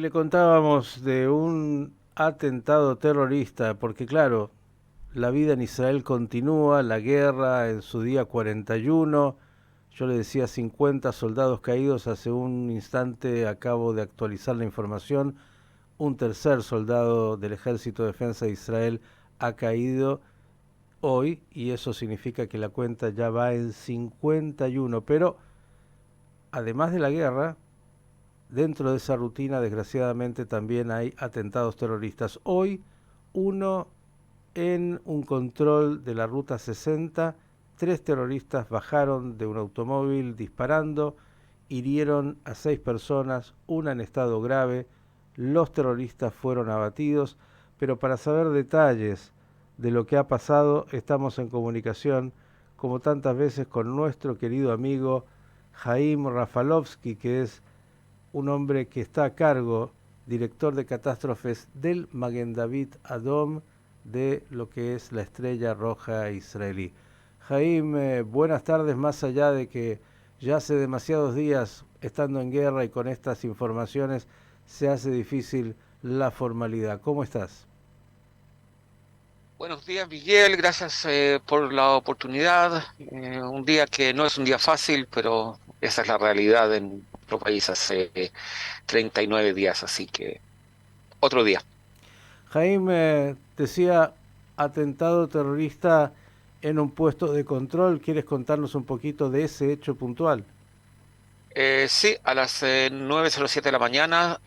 le contábamos de un atentado terrorista, porque claro, la vida en Israel continúa, la guerra en su día 41. Yo le decía 50 soldados caídos, hace un instante acabo de actualizar la información. Un tercer soldado del Ejército de Defensa de Israel ha caído hoy y eso significa que la cuenta ya va en 51. Pero además de la guerra, dentro de esa rutina, desgraciadamente, también hay atentados terroristas. Hoy, uno en un control de la Ruta 60, tres terroristas bajaron de un automóvil disparando, hirieron a 6 personas, una en estado grave. Los terroristas fueron abatidos, pero para saber detalles de lo que ha pasado, estamos en comunicación, como tantas veces, con nuestro querido amigo Jaim Rafalovsky, que es un hombre que está a cargo, director de catástrofes del Maguen David Adom, de lo que es la Estrella Roja Israelí. Jaim, buenas tardes, más allá de que ya hace demasiados días estando en guerra y con estas informaciones se hace difícil la formalidad. ¿Cómo estás? Buenos días, Miguel. Gracias por la oportunidad. Un día que no es un día fácil, pero esa es la realidad en nuestro país hace 39 días, así que otro día. Jaim, decía atentado terrorista en un puesto de control. ¿Quieres contarnos un poquito de ese hecho puntual? Sí, a las 9:07 de la mañana,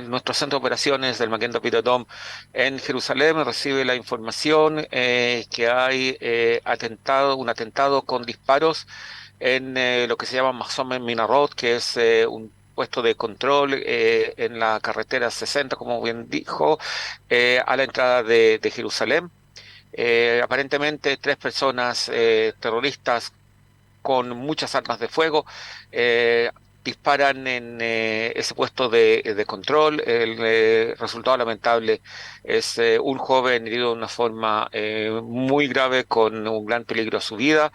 nuestro centro de operaciones del Magen David Adom en Jerusalén recibe la información que hay un atentado con disparos en lo que se llama Mahzom Minarot, que es un puesto de control en la carretera 60, como bien dijo, a la entrada de Jerusalén. Aparentemente tres personas terroristas con muchas armas de fuego, eh, disparan en ese puesto de control. El resultado lamentable es un joven herido de una forma muy grave con un gran peligro a su vida.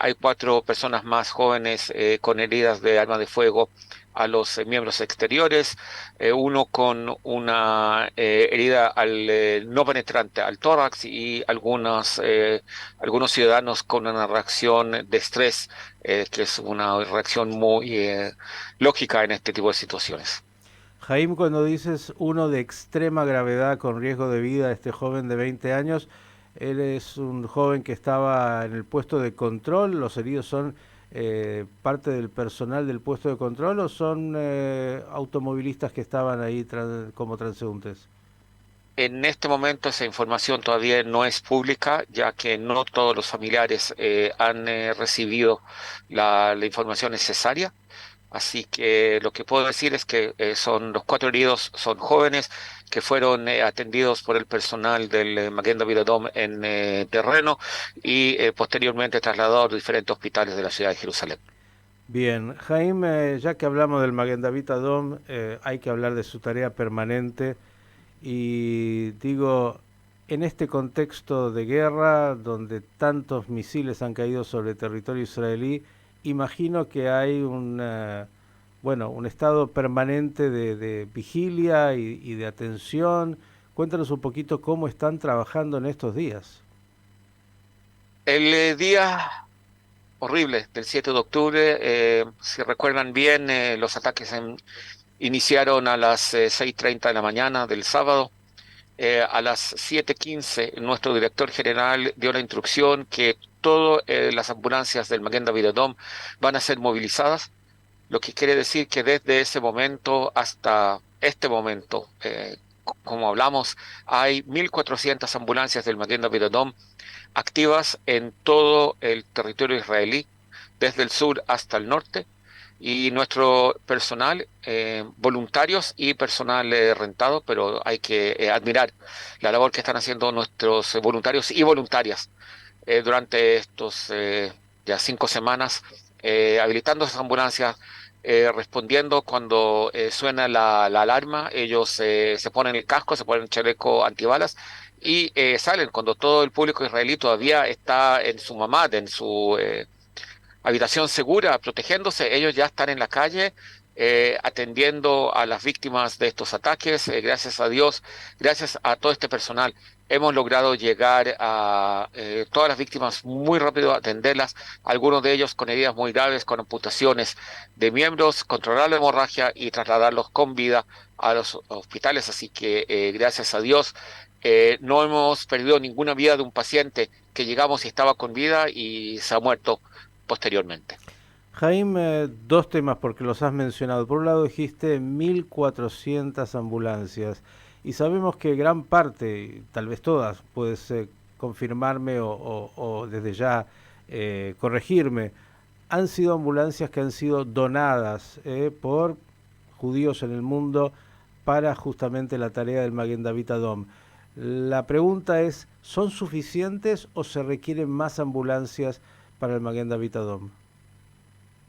Hay cuatro personas más jóvenes con heridas de arma de fuego a los miembros exteriores, uno con una herida al no penetrante al tórax y algunos ciudadanos con una reacción de estrés, que es una reacción muy lógica en este tipo de situaciones. Jaime, cuando dices uno de extrema gravedad con riesgo de vida, este joven de 20 años, él es un joven que estaba en el puesto de control. ¿Los heridos son parte del personal del puesto de control o son automovilistas que estaban ahí como transeúntes? En este momento esa información todavía no es pública, ya que no todos los familiares han recibido la información necesaria. Así que lo que puedo decir es que son los cuatro heridos, son jóvenes que fueron atendidos por el personal del Magen David Adom en terreno y posteriormente trasladados a diferentes hospitales de la ciudad de Jerusalén. Bien, Jaime, ya que hablamos del Maguen David Adom, hay que hablar de su tarea permanente. Y digo, en este contexto de guerra, donde tantos misiles han caído sobre territorio israelí, imagino que hay bueno, un estado permanente de vigilia y de atención. Cuéntanos un poquito cómo están trabajando en estos días. El día horrible del 7 de octubre, si recuerdan bien, los ataques iniciaron a las 6:30 de la mañana del sábado. A las 7:15, nuestro director general dio la instrucción que todas las ambulancias del Magen David Adom van a ser movilizadas, lo que quiere decir que desde ese momento hasta este momento, como hablamos, hay 1.400 ambulancias del Magen David Adom activas en todo el territorio israelí, desde el sur hasta el norte, y nuestro personal, voluntarios y personal rentado, pero hay que admirar la labor que están haciendo nuestros voluntarios y voluntarias durante estos ya 5 semanas, habilitando esas ambulancias. Respondiendo cuando suena la alarma, ellos se ponen el casco, se ponen el chaleco antibalas y salen cuando todo el público israelí todavía está en su mamad, en su habitación segura, protegiéndose. Ellos ya están en la calle atendiendo a las víctimas de estos ataques. Gracias a Dios, gracias a todo este personal, hemos logrado llegar a todas las víctimas muy rápido, atenderlas, algunos de ellos con heridas muy graves, con amputaciones de miembros, controlar la hemorragia y trasladarlos con vida a los hospitales. Así que gracias a Dios no hemos perdido ninguna vida de un paciente que llegamos y estaba con vida y se ha muerto posteriormente. Jaime, dos temas porque los has mencionado. Por un lado dijiste 1.400 ambulancias y sabemos que gran parte, tal vez todas, puedes confirmarme o desde ya corregirme, han sido ambulancias que han sido donadas por judíos en el mundo para justamente la tarea del Maguen David Adom. La pregunta es, ¿son suficientes o se requieren más ambulancias para el Maguen David Adom?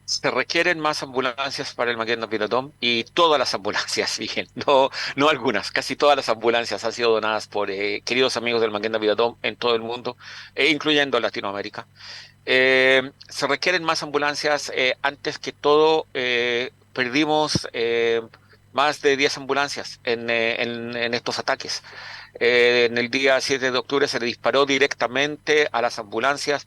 Se requieren más ambulancias para el Magen David Adom y todas las ambulancias, bien, no, no algunas, casi todas las ambulancias han sido donadas por queridos amigos del Magen David Adom en todo el mundo, incluyendo Latinoamérica. Se requieren más ambulancias. Antes que todo, perdimos más de 10 ambulancias en estos ataques. En el día 7 de octubre se le disparó directamente a las ambulancias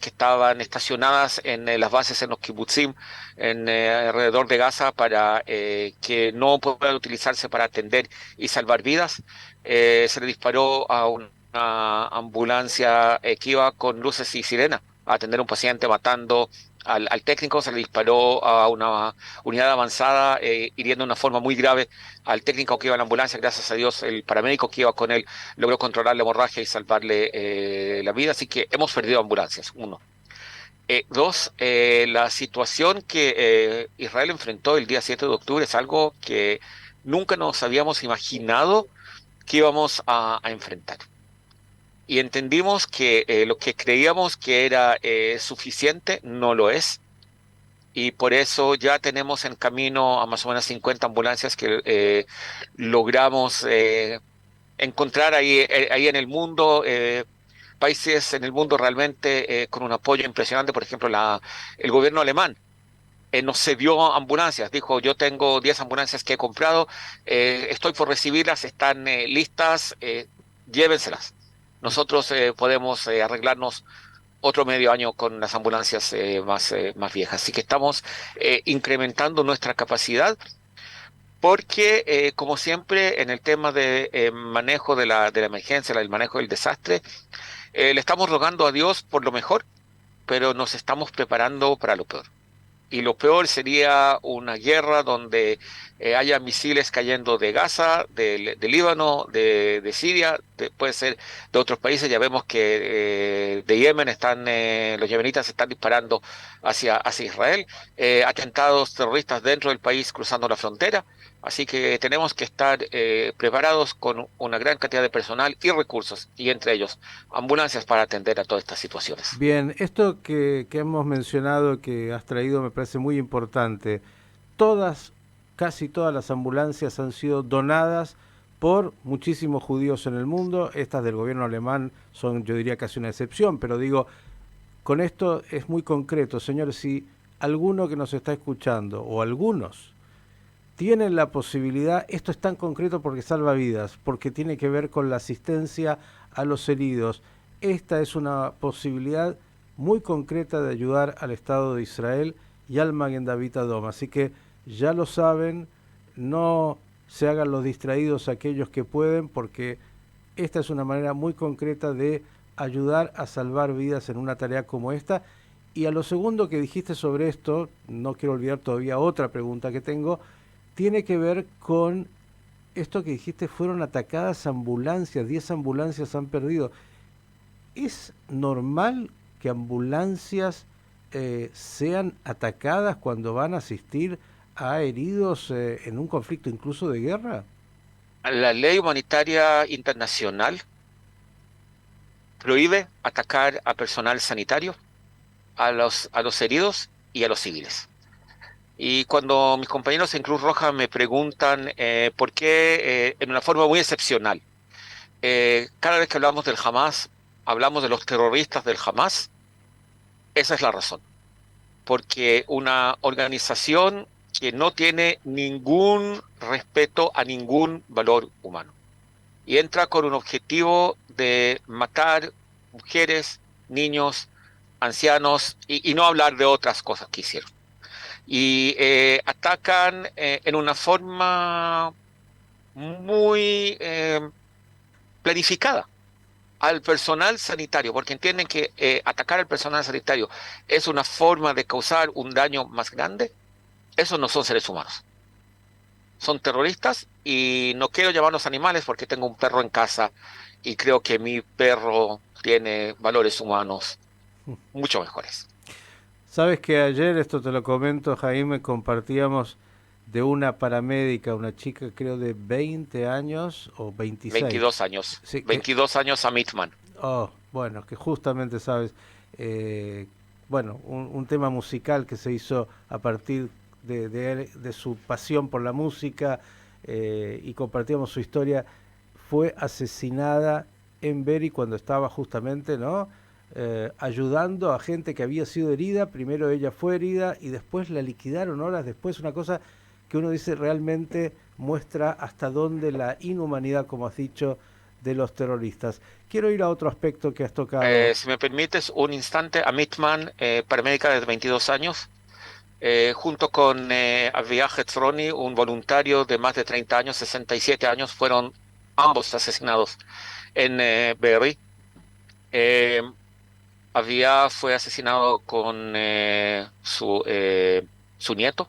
que estaban estacionadas en las bases en los kibutzim, alrededor de Gaza, para que no puedan utilizarse para atender y salvar vidas. Se le disparó a una ambulancia que iba con luces y sirena a atender a un paciente, matando al técnico. Se le disparó a una unidad avanzada, hiriendo de una forma muy grave al técnico que iba en la ambulancia. Gracias a Dios, el paramédico que iba con él logró controlar la hemorragia y salvarle la vida. Así que hemos perdido ambulancias, uno. Dos, la situación que Israel enfrentó el día 7 de octubre es algo que nunca nos habíamos imaginado que íbamos a enfrentar. Y entendimos que lo que creíamos que era suficiente no lo es. Y por eso ya tenemos en camino a más o menos 50 ambulancias que logramos encontrar ahí en el mundo, países en el mundo realmente con un apoyo impresionante. Por ejemplo, el gobierno alemán nos cedió ambulancias. Dijo: yo tengo 10 ambulancias que he comprado, estoy por recibirlas, están listas, llévenselas. Nosotros podemos arreglarnos otro medio año con las ambulancias más viejas. Así que estamos incrementando nuestra capacidad porque, como siempre, en el tema de manejo de la emergencia, el manejo del desastre, le estamos rogando a Dios por lo mejor, pero nos estamos preparando para lo peor. Y lo peor sería una guerra donde haya misiles cayendo de Gaza, de Líbano, de Siria, puede ser de otros países. Ya vemos que de Yemen los yemenitas están disparando hacia Israel, atentados terroristas dentro del país cruzando la frontera. Así que tenemos que estar preparados con una gran cantidad de personal y recursos, y entre ellos ambulancias para atender a todas estas situaciones. Bien, esto que hemos mencionado, que has traído, me parece muy importante. Todas, casi todas las ambulancias han sido donadas por muchísimos judíos en el mundo. Estas del gobierno alemán son, yo diría, casi una excepción, pero digo, con esto es muy concreto. Señores, si alguno que nos está escuchando, o algunos, tienen la posibilidad, esto es tan concreto porque salva vidas, porque tiene que ver con la asistencia a los heridos. Esta es una posibilidad muy concreta de ayudar al Estado de Israel y al Maguen David Adom. Así que ya lo saben, no se hagan los distraídos aquellos que pueden, porque esta es una manera muy concreta de ayudar a salvar vidas en una tarea como esta. Y a lo segundo que dijiste sobre esto, no quiero olvidar todavía otra pregunta que tengo, tiene que ver con esto que dijiste, fueron atacadas ambulancias, 10 ambulancias han perdido. ¿Es normal que ambulancias sean atacadas cuando van a asistir a heridos en un conflicto incluso de guerra? La ley humanitaria internacional prohíbe atacar a personal sanitario, a los heridos y a los civiles. Y cuando mis compañeros en Cruz Roja me preguntan por qué, en una forma muy excepcional, cada vez que hablamos del Hamas, hablamos de los terroristas del Hamas, esa es la razón. Porque una organización que no tiene ningún respeto a ningún valor humano. Y entra con un objetivo de matar mujeres, niños, ancianos, y no hablar de otras cosas que hicieron. Y atacan en una forma muy planificada al personal sanitario, porque entienden que atacar al personal sanitario es una forma de causar un daño más grande. Esos no son seres humanos, son terroristas, y no quiero llamarlos animales porque tengo un perro en casa y creo que mi perro tiene valores humanos mucho mejores. Sabes que ayer, esto te lo comento, Jaime, compartíamos de una paramédica, una chica creo de 20 años o 26. 22 años, Sí, que 22 años a Mitman. oh, bueno, que justamente sabes, eh, bueno, un tema musical que se hizo a partir de su pasión por la música, y compartíamos su historia. Fue asesinada en Beri cuando estaba justamente, ¿no? Ayudando a gente que había sido herida. Primero ella fue herida y después la liquidaron horas después. Una cosa que uno dice realmente muestra hasta dónde la inhumanidad, como has dicho, de los terroristas. Quiero ir a otro aspecto que has tocado. Si me permites un instante, a Mitman, paramédica de 22 años, junto con Aviah Hetzroni, un voluntario de más de 30 años, 67 años, fueron ambos asesinados en Be'eri. Eh, Aviah fue asesinado con su nieto.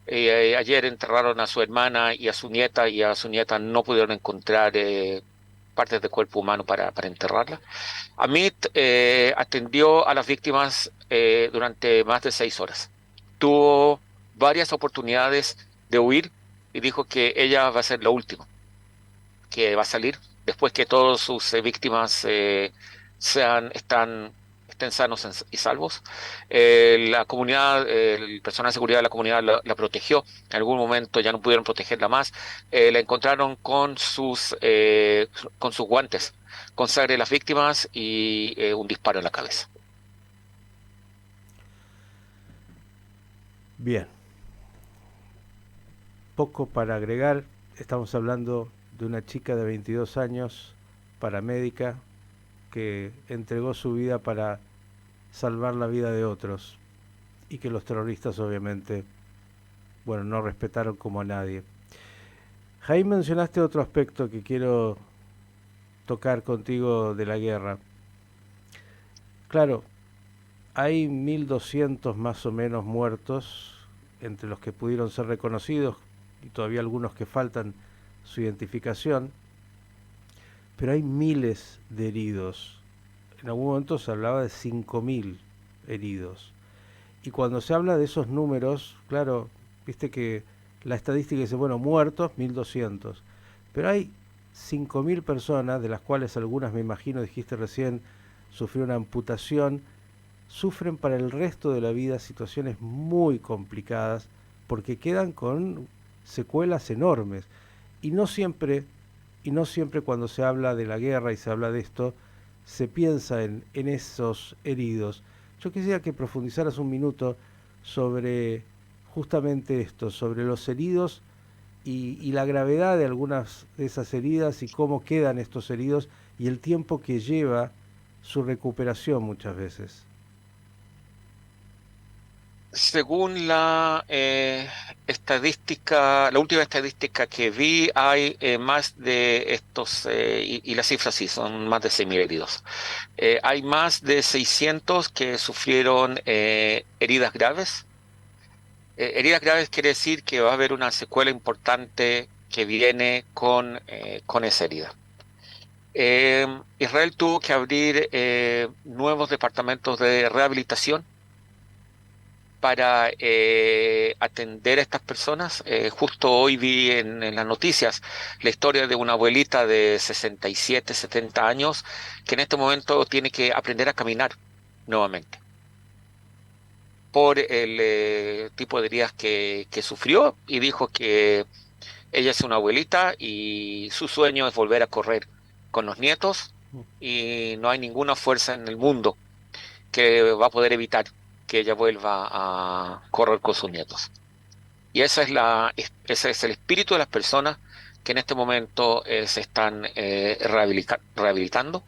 Ayer enterraron a su hermana y a su nieta no pudieron encontrar partes de cuerpo humano para enterrarla. Amit atendió a las víctimas durante más de 6 horas. Tuvo varias oportunidades de huir y dijo que ella va a ser la última, que va a salir después que todas sus víctimas estén sanos y salvos. La comunidad, el personal de seguridad de la comunidad la protegió. En algún momento ya no pudieron protegerla más. La encontraron con sus guantes, con sangre de las víctimas y un disparo en la cabeza. Bien, poco para agregar. Estamos hablando de una chica de 22 años, paramédica, que entregó su vida para salvar la vida de otros y que los terroristas obviamente, bueno, no respetaron como a nadie. Jaime, mencionaste otro aspecto que quiero tocar contigo de la guerra. Claro, hay 1.200 más o menos muertos, entre los que pudieron ser reconocidos y todavía algunos que faltan su identificación, pero hay miles de heridos. En algún momento se hablaba de 5.000 heridos. Y cuando se habla de esos números, claro, viste que la estadística dice, bueno, muertos 1.200, pero hay 5.000 personas, de las cuales algunas, me imagino, dijiste recién, sufrieron una amputación, sufren para el resto de la vida situaciones muy complicadas porque quedan con secuelas enormes. Y no siempre, y no siempre cuando se habla de la guerra y se habla de esto, se piensa en esos heridos. Yo quisiera que profundizaras un minuto sobre justamente esto, sobre los heridos y la gravedad de algunas de esas heridas y cómo quedan estos heridos y el tiempo que lleva su recuperación muchas veces. Según la estadística, la última estadística que vi, hay más de estos, y las cifras sí, son más de 6.000 heridos. Hay más de 600 que sufrieron heridas graves. Heridas graves quiere decir que va a haber una secuela importante que viene con esa herida. Israel tuvo que abrir nuevos departamentos de rehabilitación para atender a estas personas. Justo hoy vi en las noticias la historia de una abuelita de 67, 70 años que en este momento tiene que aprender a caminar nuevamente por el tipo de heridas que sufrió, y dijo que ella es una abuelita y su sueño es volver a correr con los nietos, y no hay ninguna fuerza en el mundo que va a poder evitar que ella vuelva a correr con sus nietos. Y ese es el espíritu de las personas que en este momento se están rehabilitando.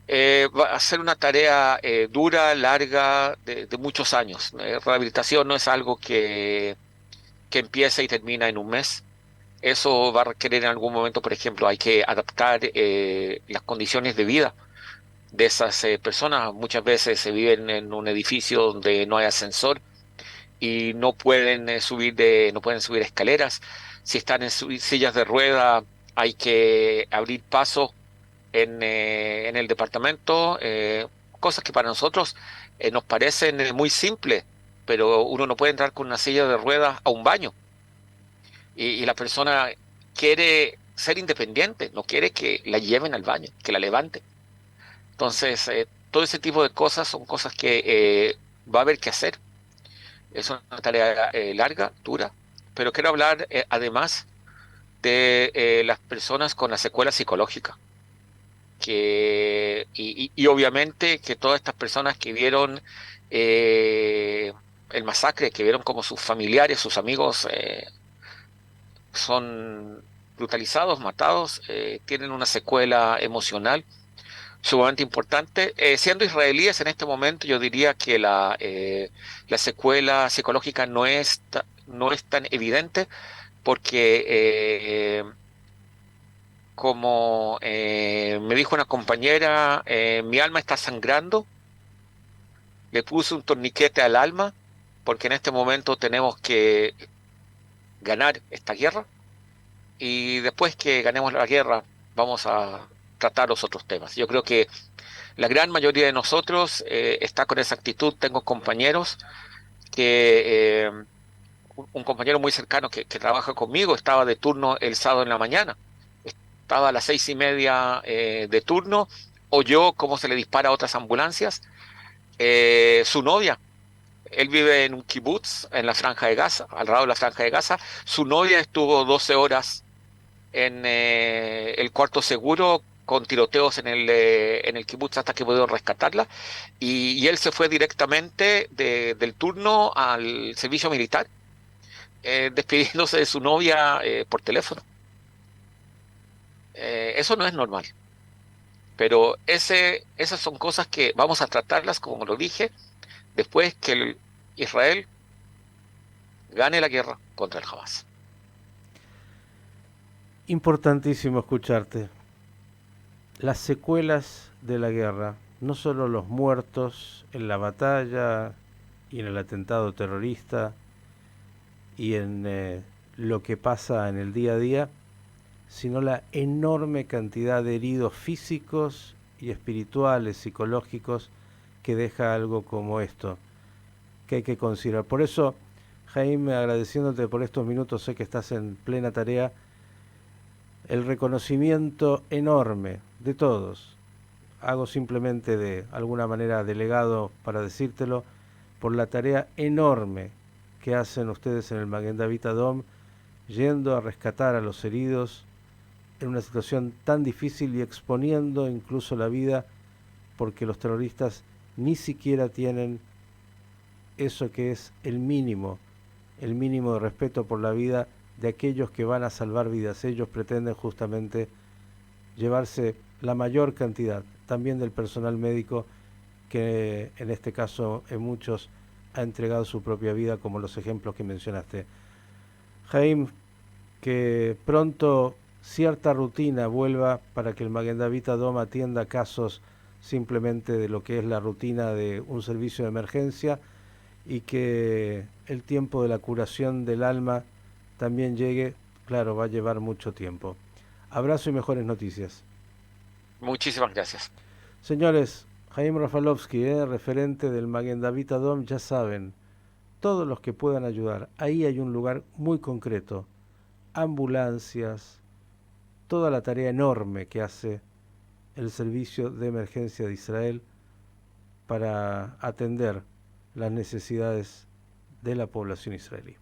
Va a ser una tarea dura, larga, de muchos años. Rehabilitación no es algo que empieza y termina en un mes. Eso va a requerir en algún momento, por ejemplo, hay que adaptar las condiciones de vida de esas personas. Muchas veces se viven en un edificio donde no hay ascensor y no pueden no pueden subir escaleras. Si están en sillas de rueda, hay que abrir paso en el departamento, cosas que para nosotros nos parecen muy simples, pero uno no puede entrar con una silla de ruedas a un baño y la persona quiere ser independiente, no quiere que la lleven al baño, que la levanten. Entonces, todo ese tipo de cosas son cosas que va a haber que hacer. Es una tarea larga, dura, pero quiero hablar además de las personas con las secuelas psicológicas y obviamente que todas estas personas que vieron el masacre, que vieron como sus familiares, sus amigos son brutalizados, matados, tienen una secuela emocional sumamente importante. Siendo israelíes en este momento, yo diría que la secuela psicológica no es tan evidente porque como me dijo una compañera, mi alma está sangrando, le puse un torniquete al alma, porque en este momento tenemos que ganar esta guerra y después que ganemos la guerra vamos a tratar los otros temas. Yo creo que la gran mayoría de nosotros está con esa actitud. Tengo compañeros un compañero muy cercano que trabaja conmigo estaba de turno el sábado en la mañana, estaba a las 6:30 de turno, oyó cómo se le dispara a otras ambulancias. Su novia, él vive en un kibutz en la Franja de Gaza, al lado de la Franja de Gaza, su novia estuvo 12 horas en el cuarto seguro con tiroteos en el kibutz hasta que pudieron rescatarla y él se fue directamente del turno al servicio militar, despidiéndose de su novia por teléfono. Eso no es normal, pero esas son cosas que vamos a tratarlas, como lo dije, después que Israel gane la guerra contra el Hamas. Importantísimo escucharte. Las secuelas de la guerra, no solo los muertos en la batalla y en el atentado terrorista y en lo que pasa en el día a día, sino la enorme cantidad de heridos físicos y espirituales, psicológicos, que deja algo como esto, que hay que considerar. Por eso, Jaime, agradeciéndote por estos minutos, sé que estás en plena tarea, el reconocimiento enorme de todos. Hago simplemente de alguna manera delegado para decírtelo, por la tarea enorme que hacen ustedes en el Maguen David Adom, yendo a rescatar a los heridos en una situación tan difícil y exponiendo incluso la vida, porque los terroristas ni siquiera tienen eso que es el mínimo de respeto por la vida de aquellos que van a salvar vidas. Ellos pretenden justamente llevarse la mayor cantidad, también del personal médico, que en este caso en muchos ha entregado su propia vida, como los ejemplos que mencionaste. Jaime, que pronto cierta rutina vuelva para que el Maguen David Adom atienda casos simplemente de lo que es la rutina de un servicio de emergencia y que el tiempo de la curación del alma también llegue. Claro, va a llevar mucho tiempo. Abrazo y mejores noticias. Muchísimas gracias. Señores, Jaime Rafalovsky, referente del Maguen David Adom, ya saben, todos los que puedan ayudar, ahí hay un lugar muy concreto, ambulancias, toda la tarea enorme que hace el Servicio de Emergencia de Israel para atender las necesidades de la población israelí.